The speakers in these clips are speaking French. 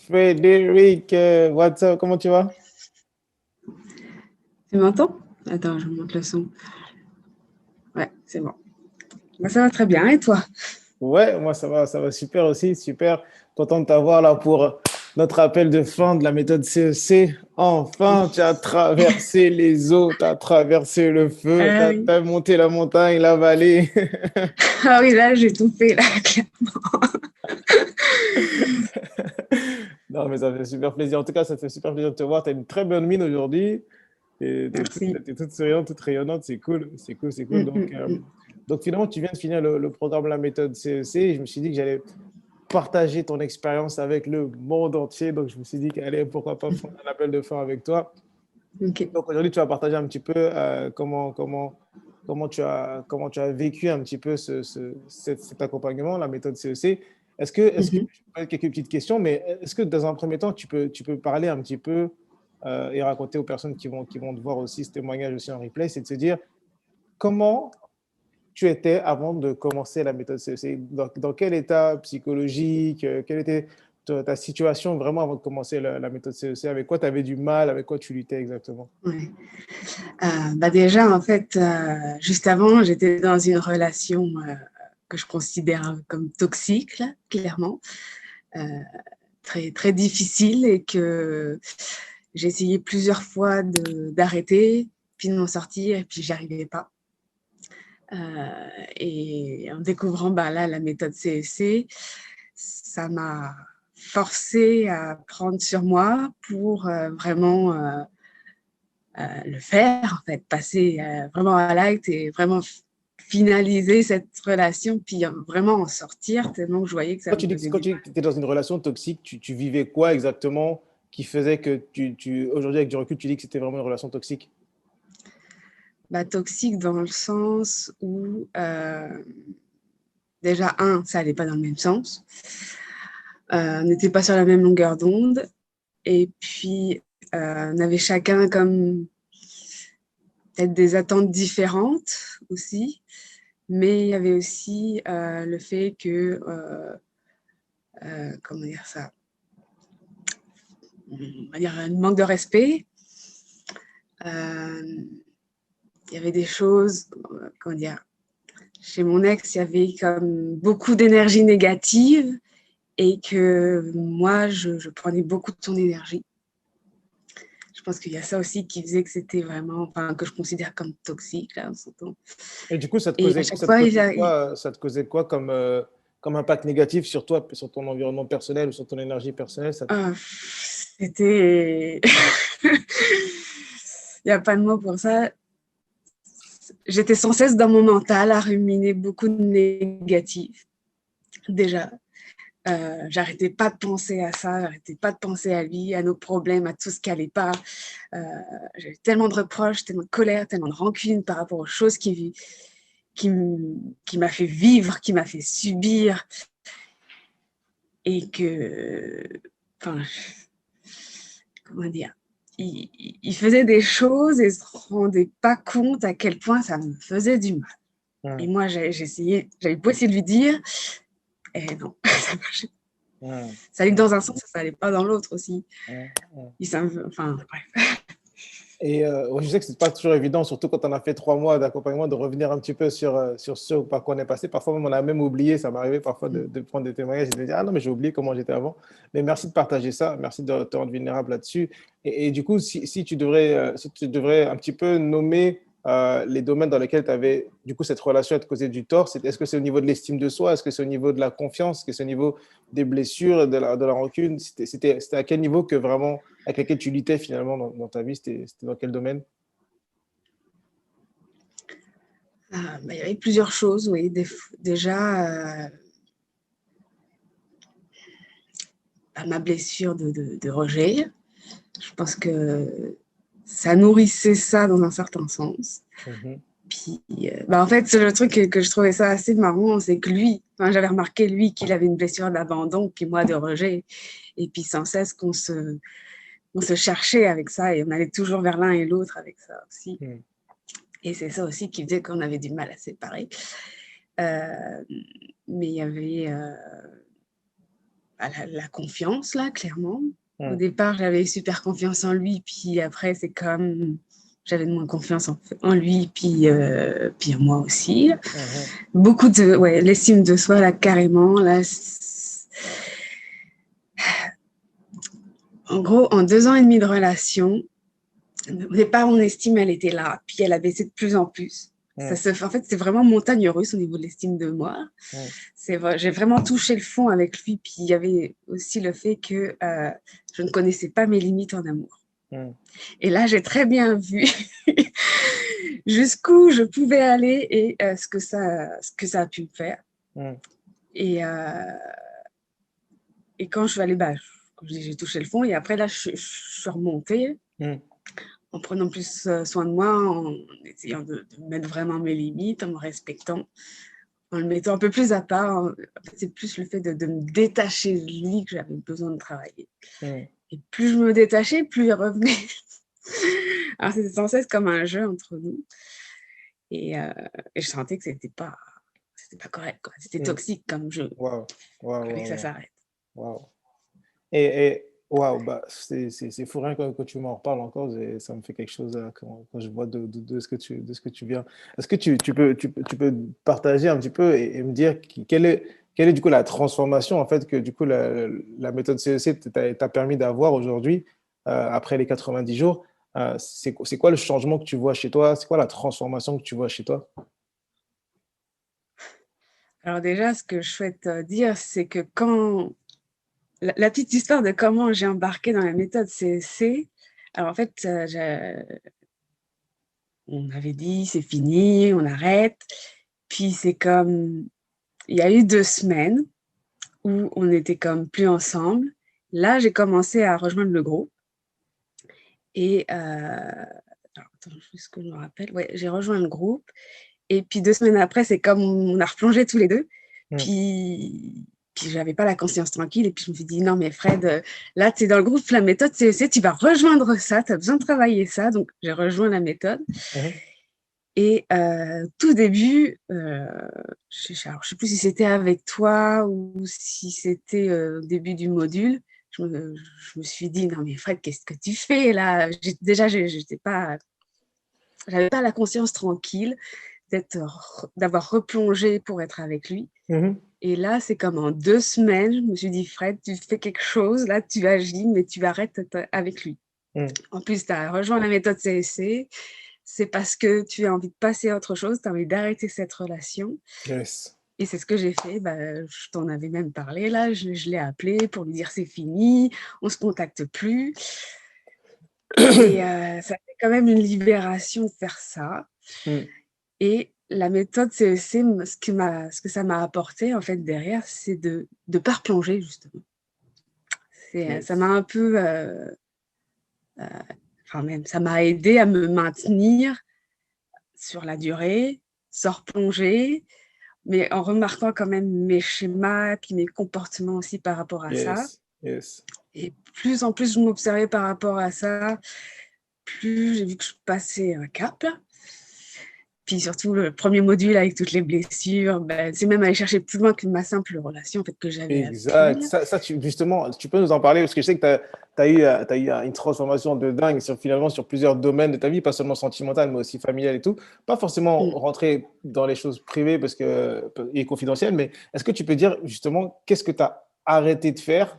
Frédéric, what's up? Comment tu vas? Tu m'entends? Attends, je monte le son. Ouais, c'est bon. Bah, ça va très bien. Et toi? Ouais, moi ça va super aussi, super. Content de t'avoir là pour notre appel de fin de la méthode CEC. Enfin, tu as traversé les eaux, tu as traversé le feu, tu Ah oui. as monté la montagne, la vallée. Ah oui, là, j'ai tout fait, là, clairement. Non, mais ça fait super plaisir. En tout cas, ça fait super plaisir de te voir. Tu as une très bonne mine aujourd'hui. Merci. T'es toute souriante, toute rayonnante. C'est cool, c'est cool, c'est cool. Mm, mm, mm. Donc finalement, tu viens de finir le programme La méthode CEC. Et je me suis dit que j'allais partager ton expérience avec le monde entier. Donc, je me suis dit, allez, pourquoi pas prendre un appel de fin avec toi. Ok. Donc, aujourd'hui, tu vas partager un petit peu comment tu as vécu un petit peu cet accompagnement, la méthode CEC. Est-ce que Mhm. je peux poser quelques petites questions, mais est-ce que dans un premier temps, tu peux parler un petit peu et raconter aux personnes qui vont te voir aussi ce témoignage aussi en replay, c'est de se dire comment tu étais avant de commencer la méthode CEC? Dans quel état psychologique, quelle était ta situation vraiment avant de commencer la méthode CEC? Avec quoi tu avais du mal? Avec quoi tu luttais exactement? Ouais. Bah déjà, en fait, juste avant, j'étais dans une relation que je considère comme toxique, là, clairement, euh, très, très difficile et que j'ai essayé plusieurs fois d'arrêter, puis de m'en sortir, et puis j'y arrivais pas. Et en découvrant bah, là, la méthode CEC, ça m'a forcé à prendre sur moi pour vraiment le faire, en fait, passer vraiment à l'acte et vraiment finaliser cette relation, puis vraiment en sortir tellement que je voyais que ça me faisait Quand du tu mal. étais dans une relation toxique, tu vivais quoi exactement qui faisait que aujourd'hui, avec du recul, tu dis que c'était vraiment une relation toxique? Bah, toxique dans le sens où, déjà, ça n'allait pas dans le même sens. On n'était pas sur la même longueur d'onde. Et puis, on avait chacun comme peut-être des attentes différentes aussi. Mais il y avait aussi le fait que, comment dire ça, on va dire un manque de respect. Euh, il y avait des choses, comment dire, chez mon ex, il y avait comme beaucoup d'énergie négative et que moi, je prenais beaucoup de son énergie. Je pense qu'il y a ça aussi qui faisait que c'était vraiment, enfin, que je considère comme toxique, là, en ce temps. Et du coup, Et à chaque fois, ça te causait quoi comme, comme impact négatif sur toi, sur ton environnement personnel ou sur ton énergie personnelle? c'était. Il n'y a pas de mots pour ça. J'étais sans cesse dans mon mental à ruminer beaucoup de négatifs. Déjà, j'arrêtais pas de penser à ça, j'arrêtais pas de penser à lui, à nos problèmes, à tout ce qui allait pas. Euh, J'avais tellement de reproches, tellement de colère, tellement de rancune par rapport aux choses qui, qui m'a fait vivre, qui m'a fait subir, et que, enfin, comment dire, il faisait des choses et se rendait pas compte à quel point ça me faisait du mal. Et Hum, moi, j'ai essayé, j'avais beau essayer de lui dire, et non, ça marchait. hum, Ça allait dans un sens, ça allait pas dans l'autre aussi. hum. Enfin, bref. Et ouais, je sais que c'est pas toujours évident, surtout quand on a fait 3 mois d'accompagnement, de revenir un petit peu sur ce par quoi on est passé. Parfois même, on a même oublié, ça m'arrivait parfois de prendre des témoignages et de me dire, ah non, mais j'ai oublié comment j'étais avant. Mais merci de partager ça, merci de te rendre vulnérable là-dessus. Et du coup, si tu devrais un petit peu nommer les domaines dans lesquels tu avais, du coup, cette relation à te causer du tort, est-ce que c'est au niveau de l'estime de soi? Est-ce que c'est au niveau de la confiance? Est-ce que c'est au niveau des blessures, de la rancune? C'était à quel niveau que vraiment avec lesquels tu luttais finalement dans ta vie? C'était dans quel domaine? Bah, il y avait plusieurs choses, oui. Déjà, ma blessure de rejet, je pense que ça nourrissait ça dans un certain sens. Mhm. Puis, bah, en fait, le truc que je trouvais ça assez marrant, c'est que lui, enfin, j'avais remarqué, lui, qu'il avait une blessure d'abandon, puis moi de rejet. Et puis, sans cesse on se cherchait avec ça et on allait toujours vers l'un et l'autre avec ça aussi. Mhm. Et c'est ça aussi qui faisait qu'on avait du mal à séparer. Euh, mais il y avait la confiance, là, clairement. Au départ, j'avais super confiance en lui, puis après, c'est comme j'avais de moins confiance en lui, puis en moi aussi. Beaucoup de l'estime de soi, là, carrément. Là, en gros, en 2 ans et demi de relation, au départ, mon estime, elle était là, puis elle a baissé de plus en plus. En fait, c'est vraiment montagne russe au niveau de l'estime de moi. J'ai vraiment touché le fond avec lui, puis il y avait aussi le fait que je ne connaissais pas mes limites en amour. Et là, j'ai très bien vu jusqu'où je pouvais aller et ce que ça a pu me faire. Et quand je suis allée, j'ai touché le fond, et après, là, je suis remontée. En prenant plus soin de moi, en essayant de mettre vraiment mes limites, en me respectant, en le mettant un peu plus à part. En fait, c'est plus le fait de me détacher de lui que j'avais besoin de travailler. Et plus je me détachais, plus il revenait. Alors, c'était sans cesse comme un jeu entre nous. Et je sentais que c'était pas correct, quoi. C'était toxique comme jeu. Que ça s'arrête. Et waouh, c'est fou, rien que tu m'en reparles encore, ça me fait quelque chose quand je vois de ce que tu viens. Est-ce que tu peux partager un petit peu et me dire quelle est du coup la transformation en fait que du coup la méthode CEC t'a permis d'avoir aujourd'hui après les 90 jours? C'est quoi le changement que tu vois chez toi? C'est quoi la transformation que tu vois chez toi? Alors déjà, ce que je souhaite dire, c'est que quand la petite histoire de comment j'ai embarqué dans la méthode CEC. Alors en fait, on avait dit c'est fini, on arrête. Puis c'est comme, il y a eu 2 semaines où on n'était comme plus ensemble. Là, j'ai commencé à rejoindre le groupe. Et alors, attends, juste que je me rappelle. Ouais, j'ai rejoint le groupe. Et puis 2 semaines après, c'est comme on a replongé tous les deux. Puis j'avais pas la conscience tranquille. Et puis je me suis dit, non, mais Fred, là, tu es dans le groupe La Méthode CEC, tu vas rejoindre ça, tu as besoin de travailler ça. Donc, j'ai rejoint la méthode. Et tout début, je sais plus si c'était avec toi ou si c'était au début du module, je me suis dit, non, mais Fred, qu'est-ce que tu fais là? Déjà, j'avais pas la conscience tranquille d'avoir replongé pour être avec lui. Et là, c'est comme en 2 semaines, je me suis dit, Fred, tu fais quelque chose, là, tu agis, mais tu arrêtes avec lui. En plus, tu as rejoint la méthode CSC, c'est parce que tu as envie de passer à autre chose, tu as envie d'arrêter cette relation. Yes. Et c'est ce que j'ai fait. Je t'en avais même parlé, là, je l'ai appelé pour lui dire c'est fini, on ne se contacte plus. Et ça fait quand même une libération de faire ça. Et la méthode CEC, ce que ça m'a apporté, en fait, derrière, c'est de ne pas replonger, justement. Ça m'a un peu... même, ça m'a aidé à me maintenir sur la durée, sans replonger, mais en remarquant quand même mes schémas, puis mes comportements aussi par rapport à ça. Et plus en plus je m'observais par rapport à ça, plus j'ai vu que je passais un cap. Puis surtout, le premier module avec toutes les blessures, c'est même aller chercher plus loin que ma simple relation en fait, que j'avais Exact. avec Ça, justement, tu peux nous en parler parce que je sais que tu as eu une transformation de dingue finalement sur plusieurs domaines de ta vie, pas seulement sentimentale, mais aussi familiale et tout. Pas forcément rentrer dans les choses privées et confidentielles, mais est-ce que tu peux dire justement qu'est-ce que tu as arrêté de faire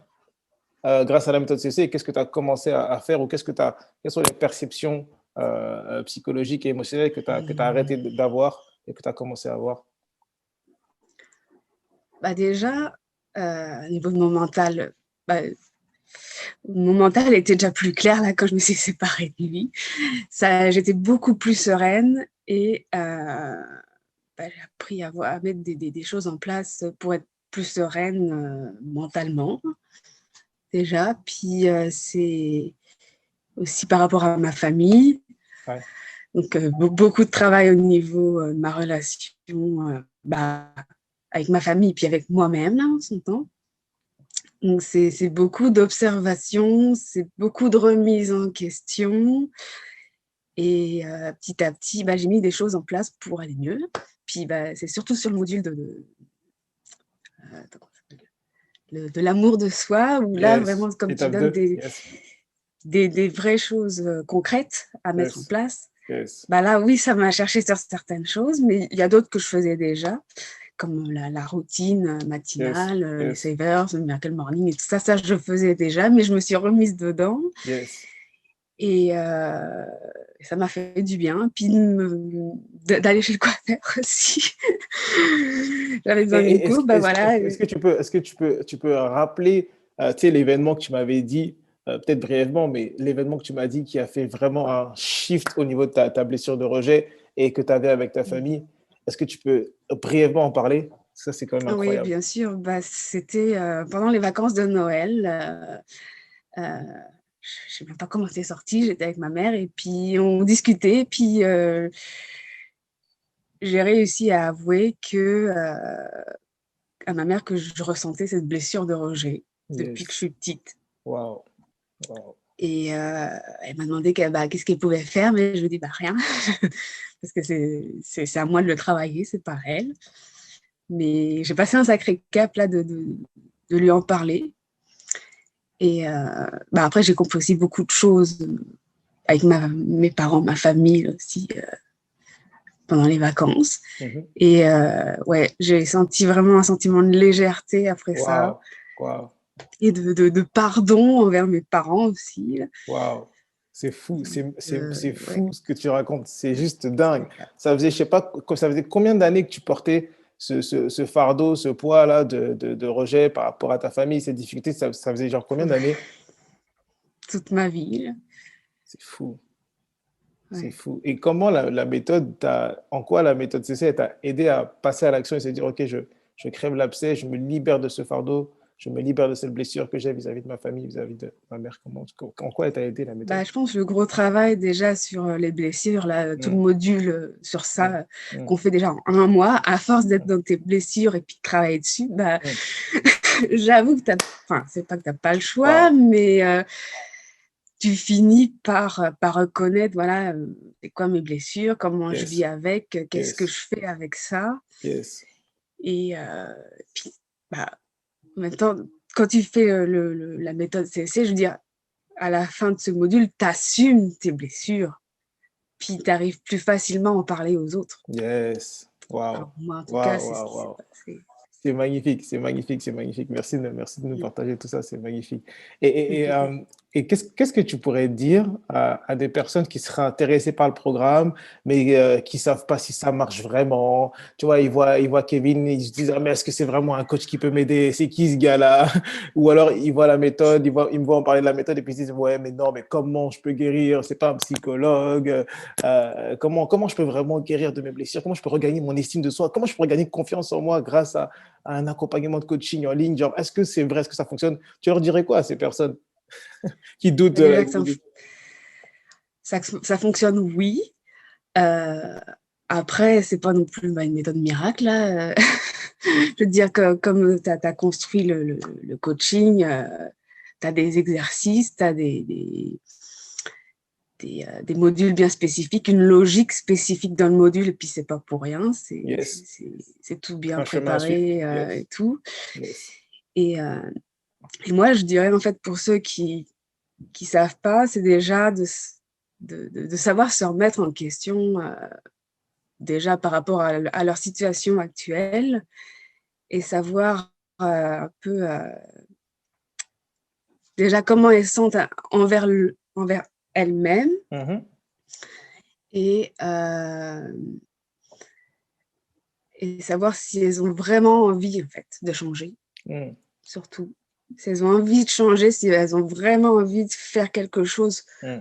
grâce à la méthode CC et qu'est-ce que tu as commencé à faire ou quelles sont les perceptions psychologiques et émotionnelles que tu as arrêté d'avoir et que tu as commencé à avoir? Déjà, au niveau de mon mental, mon mental était déjà plus clair là quand je me suis séparée de lui. J'étais beaucoup plus sereine et j'ai appris à mettre des choses en place pour être plus sereine mentalement déjà. Puis c'est aussi par rapport à ma famille. Donc beaucoup de travail au niveau de ma relation avec ma famille puis avec moi-même là, en ce temps. Donc c'est beaucoup d'observations, c'est beaucoup de remises en question. Et petit à petit, j'ai mis des choses en place pour aller mieux. Puis c'est surtout sur le module de de l'amour de soi, où là, Yes. vraiment, comme tu Étape donnes 2. Yes. des vraies choses concrètes à mettre en Yes. place. Yes. Bah là, oui, ça m'a cherché sur certaines choses, mais il y a d'autres que je faisais déjà, comme la routine Yes. matinale, les Yes. savers, le miracle morning et tout ça, ça je faisais déjà, mais je me suis remise dedans Yes. et ça m'a fait du bien. Puis d'aller chez le coiffeur aussi. J'avais besoin d'une coupe, bah voilà. Est-ce que tu peux rappeler, tu sais, l'événement que tu m'avais dit, peut-être brièvement, mais l'événement que tu m'as dit qui a fait vraiment un shift au niveau de ta blessure de rejet et que tu avais avec ta famille, est-ce que tu peux brièvement en parler? Ça, c'est quand même Oui, incroyable. bien sûr. Bah, c'était pendant les vacances de Noël. Je ne sais même pas comment c'est sorti. J'étais avec ma mère et puis on discutait. Puis j'ai réussi à avouer à ma mère que je ressentais cette blessure de rejet depuis que je Yes. suis petite. Wow. Wow. Et elle m'a demandé qu'est-ce qu'elle pouvait faire, mais je lui ai dit rien, parce que c'est à moi de le travailler, c'est pas elle. Mais j'ai passé un sacré cap là de lui en parler. Et après, j'ai compris aussi beaucoup de choses avec mes parents, ma famille aussi, pendant les vacances. Mhm. Et ouais, j'ai senti vraiment un sentiment de légèreté après ça, Wow. Wow. et de pardon envers mes parents aussi. Wow. C'est fou, c'est Ouais, fou ce que tu racontes, c'est juste dingue. Ça faisait, je sais pas, ça faisait combien d'années que tu portais ce fardeau, ce poids-là de rejet par rapport à ta famille, ces difficultés, ça faisait genre combien d'années? toute ma vie. C'est fou, c'est Ouais. fou. Et comment la méthode en quoi la méthode CC t'a aidé à passer à l'action et se dire, OK, je crève l'abcès, je me libère de ce fardeau, je me libère de cette blessure que j'ai vis-à-vis de ma famille, vis-à-vis de ma mère. En quoi elle t'a aidé la méthode? Bah, je pense le gros travail déjà sur les blessures, là, tout le Mm, module sur mm, ça mm, qu'on fait déjà en un mois, à force d'être dans tes blessures et puis de travailler dessus, bah, mm. j'avoue que enfin, c'est pas que t'as pas le choix, Wow. mais tu finis par reconnaître, voilà, c'est quoi mes blessures, comment je vis Yes, avec, qu'est-ce que yes, je fais avec ça. yes. Et puis, bah, maintenant, quand tu fais la méthode CSC, je veux dire, à la fin de ce module, tu assumes tes blessures, puis tu arrives plus facilement à en parler aux autres. Yes. Wow. Alors, moi, en tout cas, Wow, c'est ce wow, qui s'est wow. passé. C'est magnifique, c'est magnifique, c'est magnifique. Merci de nous Mm. partager tout ça, c'est magnifique. Et, et, et, euh, et qu'est-ce que tu pourrais dire à des personnes qui seraient intéressées par le programme, mais qui savent pas si ça marche vraiment? Tu vois, ils voient Kevin, ils se disent, ah, mais est-ce que c'est vraiment un coach qui peut m'aider? C'est qui ce gars-là? Ou alors ils voient la méthode, ils me voient en parler de la méthode et puis ils se disent, ouais, mais non, mais comment je peux guérir? C'est pas un psychologue. Comment je peux vraiment guérir de mes blessures? Comment je peux regagner mon estime de soi? Comment je peux regagner confiance en moi grâce à un accompagnement de coaching en ligne, genre, est-ce que c'est vrai, est-ce que ça fonctionne? Tu leur dirais quoi à ces personnes qui doutent? Déjà que ça fonctionne, oui. Euh, Après, c'est pas non plus une méthode miracle, là. Je veux dire que comme tu as construit le coaching, tu as des exercices, tu as des modules bien spécifiques, une logique spécifique dans le module, et puis c'est pas pour rien, Yes, c'est tout bien un chemin à suivre. préparé et Yes, tout. yes. Et, euh, et moi, je dirais en fait pour ceux qui savent pas, c'est déjà de savoir se remettre en question déjà par rapport à leur situation actuelle et savoir un peu déjà comment elles sentent envers elles-mêmes Mhm, et, et savoir si elles ont vraiment envie en fait de changer, mm, surtout. Si elles ont envie de changer, si elles ont vraiment envie de faire quelque chose mm.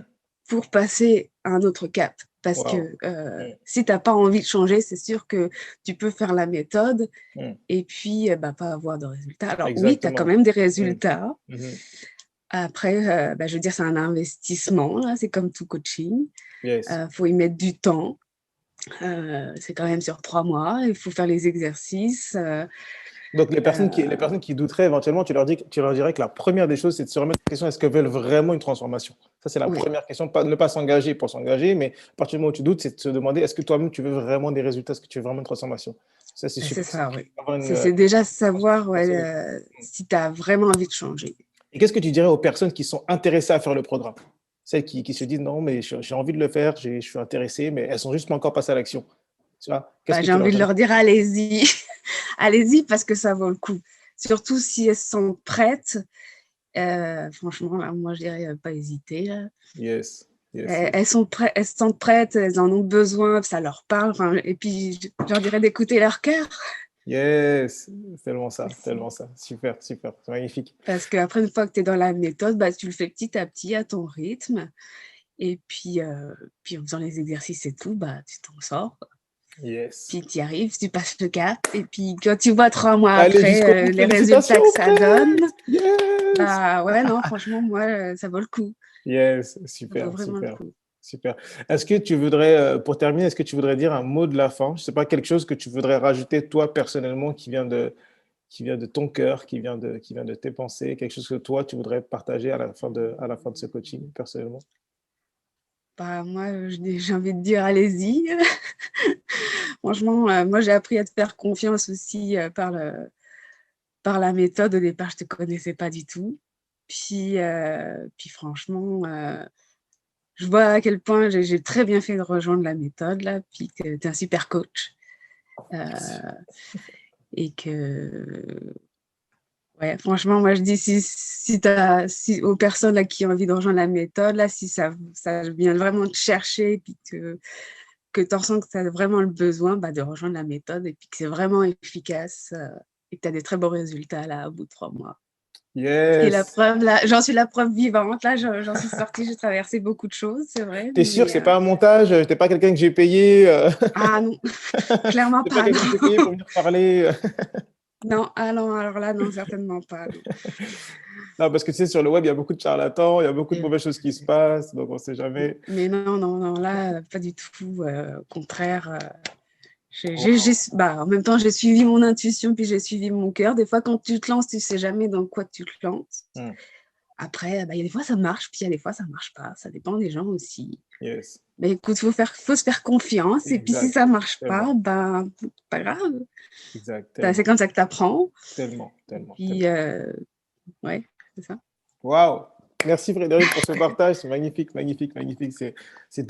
pour passer à un autre cap. Parce Wow. que Mm, si tu n'as pas envie de changer, c'est sûr que tu peux faire la méthode mm. et puis pas avoir de résultats. Alors oui, tu as quand Exactement. même des Mm, résultats. mhm. Après, je veux dire, c'est un investissement, là, c'est comme tout coaching. Yes. Faut y mettre du temps. C'est quand même sur 3 mois. Il faut faire les exercices. Donc, les Euh, personnes qui douteraient éventuellement, tu leur dirais que la première des choses, c'est de se remettre en question, est-ce qu'elles veulent vraiment une transformation? Ça, c'est la oui, première question. Ne pas s'engager pour s'engager, mais à partir du moment où tu doutes, c'est de se demander, est-ce que toi-même, tu veux vraiment des résultats? Est-ce que tu veux vraiment une transformation? Ça, c'est C'est super. ça, oui. Avoir C'est déjà savoir personnelle. si tu as vraiment envie de changer. Et qu'est-ce que tu dirais aux personnes qui sont intéressées à faire le programme? Celles qui se disent: «Non, mais j'ai envie de le faire, je suis intéressé», mais elles sont juste pas encore passées à l'action. Tu vois? Qu'est-ce Bah, que j'ai tu leur envie de dirais? leur dire, allez-y, allez-y parce que ça vaut le coup. Surtout si elles sont prêtes. Franchement, là, moi, je dirais pas hésiter. Là. Yes, yes, Elles, yes. elles sont prêtes, elles se sentent prêtes, elles en ont besoin, ça leur parle. Enfin, et puis, je leur dirais d'écouter leur cœur Yes, tellement aussi. ça. Super, super, c'est magnifique. Parce qu'après, une fois que tu es dans la méthode, bah, tu le fais petit à petit à ton rythme. Et puis en faisant les exercices et tout, bah, tu t'en sors. Yes. Puis tu y arrives, tu passes le cap. Et puis quand tu vois 3 mois Allez jusqu'au après bout, les résultats que félicitations, ça donne, presque! Yes! bah ouais, non, franchement, moi, ça vaut le coup. Yes, Ça vaut super, vraiment le super, coup. super. Est-ce que tu voudrais, pour terminer, est-ce que tu voudrais dire un mot de la fin? Je sais pas, quelque chose que tu voudrais rajouter toi personnellement qui vient de ton cœur, qui vient de tes pensées, quelque chose que toi tu voudrais partager à la fin de ce coaching personnellement? Bah, moi, j'ai envie de dire, allez-y. Franchement, moi, j'ai appris à te faire confiance aussi par la méthode. Au départ, je ne te connaissais pas du tout. Puis franchement, je vois à quel point j'ai très bien fait de rejoindre la méthode, là, puis que tu es un super coach. Et que, ouais, franchement, moi, je dis, si aux personnes là, qui ont envie de rejoindre la méthode, là, si ça vient vraiment te chercher, puis que tu ressens que tu as vraiment le besoin bah, de rejoindre la méthode, et puis que c'est vraiment efficace, et que tu as des très beaux résultats là, au bout de 3 mois. Et la Yes! preuve, là, j'en suis la preuve vivante. Là, j'en suis sortie, j'ai traversé beaucoup de choses, c'est vrai. T'es sûr que c'est pas un montage? T'es pas quelqu'un que j'ai payé? Ah non, clairement T'es pas pas, non. quelqu'un que j'ai payé pour venir parler? Non, ah non, alors là, non, certainement pas. Non. Non, parce que tu sais, sur le web, il y a beaucoup de charlatans, il y a beaucoup de Et, mauvaises choses qui se passent, donc on sait jamais. mais non, non, non, là, pas du tout. Au contraire, Wow. bah, en même temps, j'ai suivi mon intuition, puis j'ai suivi mon cœur. Des fois, quand tu te lances, tu sais jamais dans quoi tu te lances. Hmm. Après, bah, il y a des fois, ça marche, puis il y a des fois, ça marche pas. Ça dépend des gens aussi. Yes. Mais écoute, faut se faire confiance. Et puis, si Exact. ça marche pas, Tellement. ben, pas grave. Exact. C'est Tellement. comme ça que tu apprends. Tellement. Et Tellement. puis, Tellement. ouais, c'est ça. Waouh! Merci Frédéric pour ce partage, c'est magnifique, magnifique, magnifique. C'est Mm.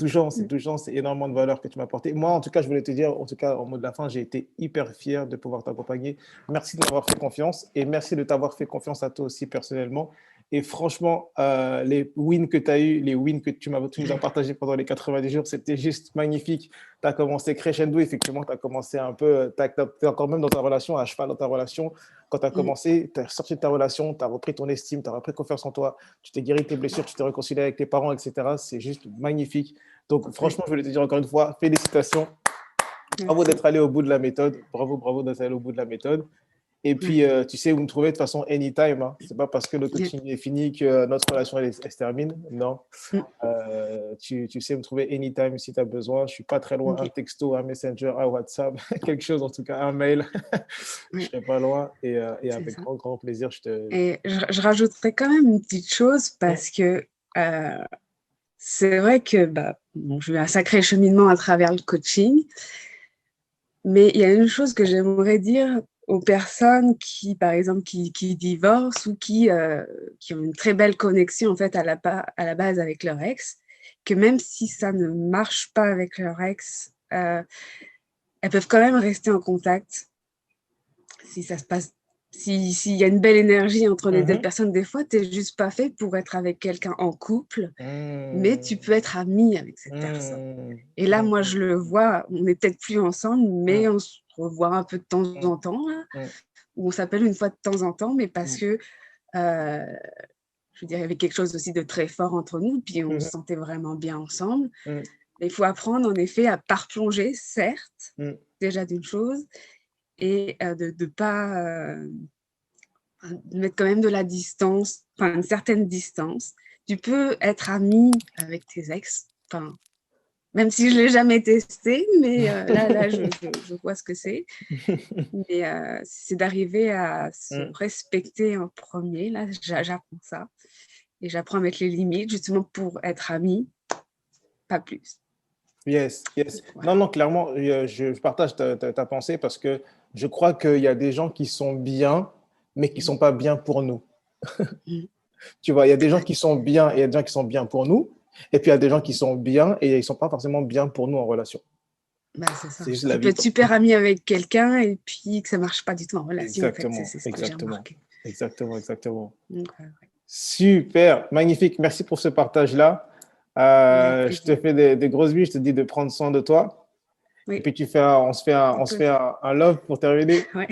touchant, c'est énormément de valeur que tu m'as apporté. Moi, en tout cas, je voulais te dire, en tout cas, en mot de la fin, j'ai été hyper fier de pouvoir t'accompagner. Merci de m'avoir fait confiance et merci de t'avoir fait confiance à toi aussi personnellement. Et franchement, les wins que tu as eu, les wins que tu nous as partagés pendant les 90 jours, c'était juste magnifique. Tu as commencé crescendo, effectivement, tu as commencé un peu, tu es encore même dans ta relation, à cheval dans ta relation. Quand tu as Mm. commencé, tu as sorti de ta relation, tu as repris ton estime, tu as repris confiance en toi, tu t'es guéri de tes blessures, tu t'es réconcilié avec tes parents, etc. C'est juste magnifique. Donc, Ouais, franchement, je voulais te dire encore une fois, félicitations. Bravo merci. d'être allé au bout de la méthode. Bravo, bravo d'être allé au bout de la méthode. Et Ouais. puis, tu sais où me trouver de toute façon anytime. Hein. C'est pas parce que le Yeah. coaching est fini que notre relation elle se termine. Non. Mm. Tu sais me trouver anytime si tu as besoin. Je suis pas très loin. Un Ok. texto, un messenger, un WhatsApp, quelque chose en tout cas, un mail. Je Ouais, serai pas loin. Et c'est avec ça. grand, grand plaisir, Et je rajouterais quand même une petite chose Hum, parce que c'est vrai que bah, bon, j'ai eu un sacré cheminement à travers le coaching, mais il y a une chose que j'aimerais dire aux personnes qui, par exemple, qui divorcent ou qui ont une très belle connexion en fait à la base avec leur ex, que même si ça ne marche pas avec leur ex, elles peuvent quand même rester en contact si ça se passe, s'il y a une belle énergie entre les deux mhm. personnes. Des fois, tu n'es juste pas fait pour être avec quelqu'un en couple, mais tu Hum, peux être ami avec cette personne. hum, Et là, moi, je le vois, on n'est peut-être plus ensemble, mais hum, on se revoit un peu de temps hum, en temps, là, hum, ou on s'appelle une fois de temps en temps, mais parce hum, que, euh, je veux dire, il y avait quelque chose aussi de très fort entre nous, puis on se mhm, sentait vraiment bien ensemble. hum, Mais il faut apprendre, en effet, à pas replonger, certes, hum. déjà d'une chose, et de ne pas mettre quand même de la distance, enfin une certaine distance. Tu peux être ami avec tes ex, enfin, même si je ne l'ai jamais testé, mais là je vois ce que c'est. Mais c'est d'arriver à se Hum. respecter en premier. Là, j'apprends ça. Et j'apprends à mettre les limites, justement pour être ami, pas plus. Yes, yes. Voilà. Non, non, clairement, je partage ta pensée parce que je crois qu'il y a des gens qui sont bien, mais qui ne Mm, sont pas bien pour nous. mm. Tu vois, il y a des gens qui sont bien et il y a des gens qui sont bien pour nous. Et puis, il y a des gens qui sont bien et ils ne sont pas forcément bien pour nous en relation. Bah, c'est ça. C'est juste la Tu peux vie, être quoi. super ami avec quelqu'un et puis que ça marche pas du tout en relation, en fait. Exactement, C'est ce que j'ai exactement, remarqué. exactement, exactement. Donc, ouais. Super, magnifique. Merci pour ce partage-là. Avec Je te plaisir. fais des grosses billes. Je te dis de prendre soin de toi. Et Oui, puis, on se fait toi aussi. un love pour terminer. Ouais.